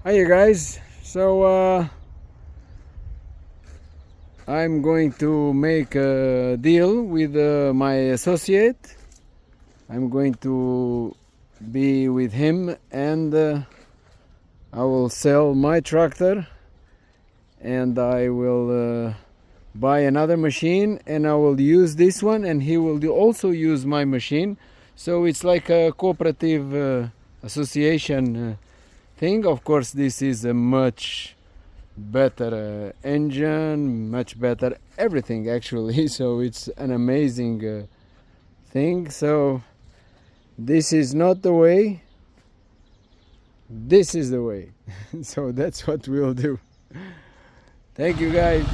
Hi you guys, so I'm going to make a deal with my associate. I'm going to be with him and I will sell my tractor and I will buy another machine and I will use this one and he will also use my machine. So it's like a cooperative association thing. Of course this is a much better engine, much better everything actually. So it's an amazing thing. So this is not the way, this is the way. So that's what we'll do. Thank you guys.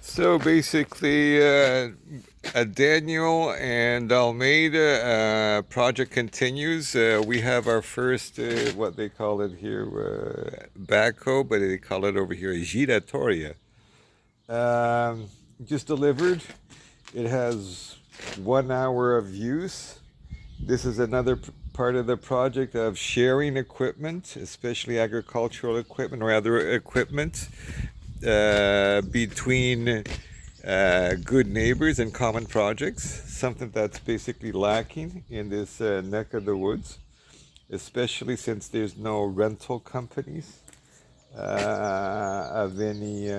So basically, Daniel and Almeida project continues. We have our first, what they call it here, backhoe, but they call it over here giratoria. Just delivered. It has 1 hour of use. This is another part of the project of sharing equipment, especially agricultural equipment or other equipment, between good neighbors and common projects, something that's basically lacking in this neck of the woods, especially since there's no rental companies of any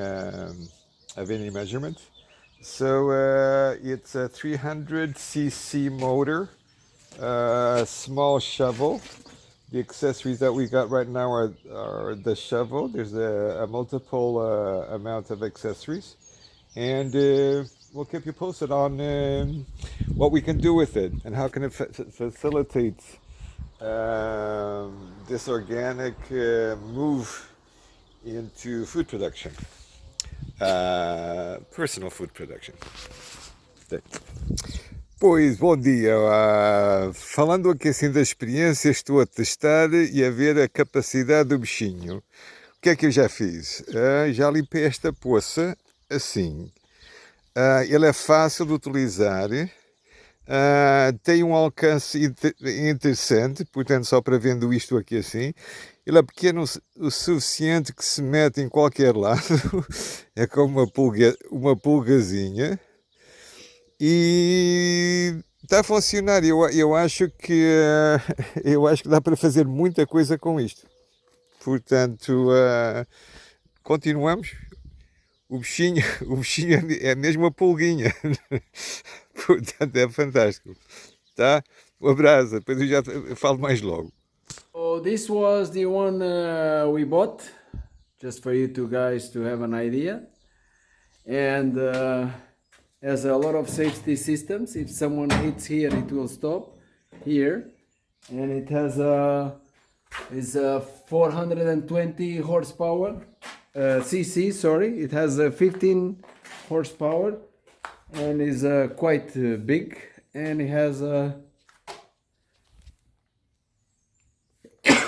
measurement. So it's a 300cc motor, small shovel. The accessories that we got right now are the shovel. There's a multiple amount of accessories, and we'll keep you posted on what we can do with it and how can it facilitate this organic move into food production, personal food production. Pois, bom dia. Falando aqui assim da experiência, estou a testar e a ver a capacidade do bichinho. O que é que eu já fiz? Já limpei esta poça assim. Ele é fácil de utilizar, tem um alcance interessante, portanto, só para vendo isto aqui assim. Ele é pequeno o suficiente que se mete em qualquer lado, é como uma pulgazinha. E está a funcionar. Eu acho que eu acho que dá para fazer muita coisa com isto. Portanto, continuamos. O bichinho é mesmo uma pulguinha. Portanto, é fantástico. Tá? Um abraço. Depois eu já falo mais logo. So this was the one we bought, just for you two guys to have an idea. And has a lot of safety systems. If someone hits here, it will stop here. And it has is 420 horsepower, cc, sorry. It has 15 horsepower and is quite big. And it has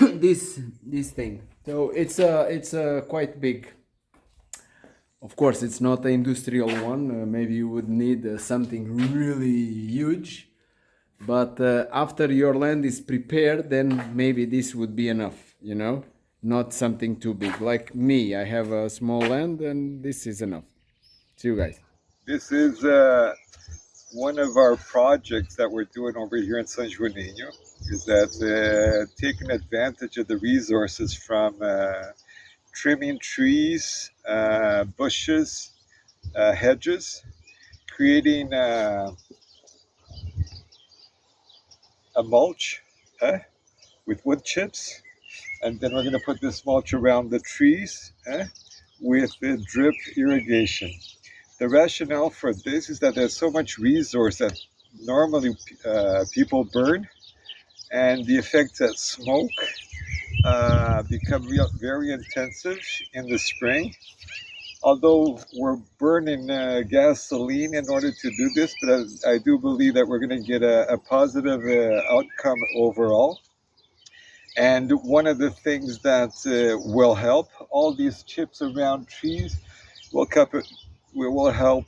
this thing. So it's quite big. Of course, it's not an industrial one. Maybe you would need something really huge. But after your land is prepared, then maybe this would be enough, you know? Not something too big. Like me, I have a small land and this is enough. See you guys. This is one of our projects that we're doing over here in São Joaninho, is that taking advantage of the resources from trimming trees, bushes, hedges, creating a mulch with wood chips, and then we're going to put this mulch around the trees with drip irrigation. The rationale for this is that there's so much resource that normally people burn, and the effect that smoke become very intensive in the spring. Although we're burning gasoline in order to do this, but I do believe that we're going to get a positive outcome overall. And one of the things that will help, all these chips around trees will help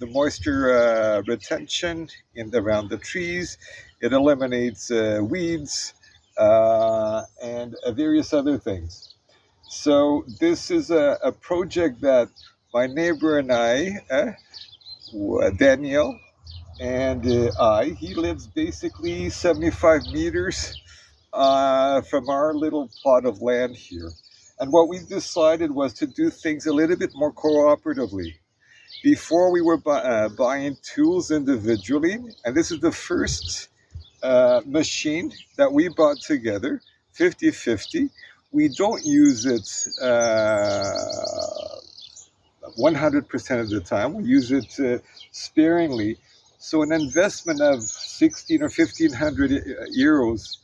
the moisture retention around the trees. It eliminates weeds and various other things. So this is a project that my neighbor and I, Daniel, and he lives basically 75 meters from our little plot of land here. And what we decided was to do things a little bit more cooperatively. Before we were buying tools individually, and this is the first machine that we bought together, 50-50. We don't use it 100% of the time. We use it sparingly. So an investment of 16 or 1500 euros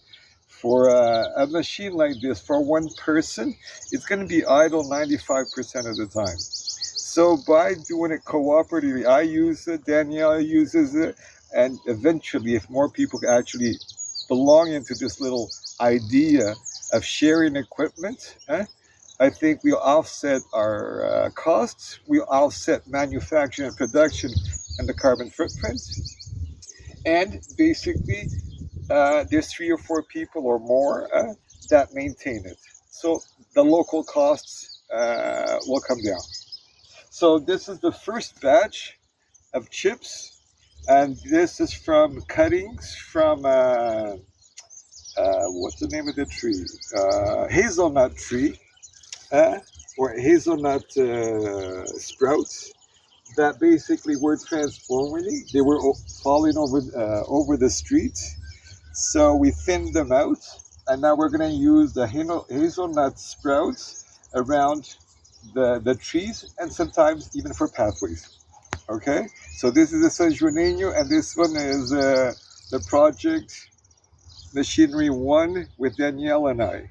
for a machine like this for one person, it's going to be idle 95% of the time. So by doing it cooperatively, I use it, Danielle uses it, and eventually, if more people actually belong into this little idea of sharing equipment, I think we'll offset our costs, we'll offset manufacturing and production and the carbon footprint. And basically, there's 3 or 4 people or more that maintain it. So the local costs will come down. So this is the first batch of chips, and this is from cuttings from what's the name of the tree? Hazelnut tree, or hazelnut sprouts that basically were transforming. They were falling over the street, so we thinned them out, and now we're going to use the hazelnut sprouts around the trees, and sometimes even for pathways. Okay, so this is the São Joaninho, and this one is the project Machinery 1 with Danielle and I.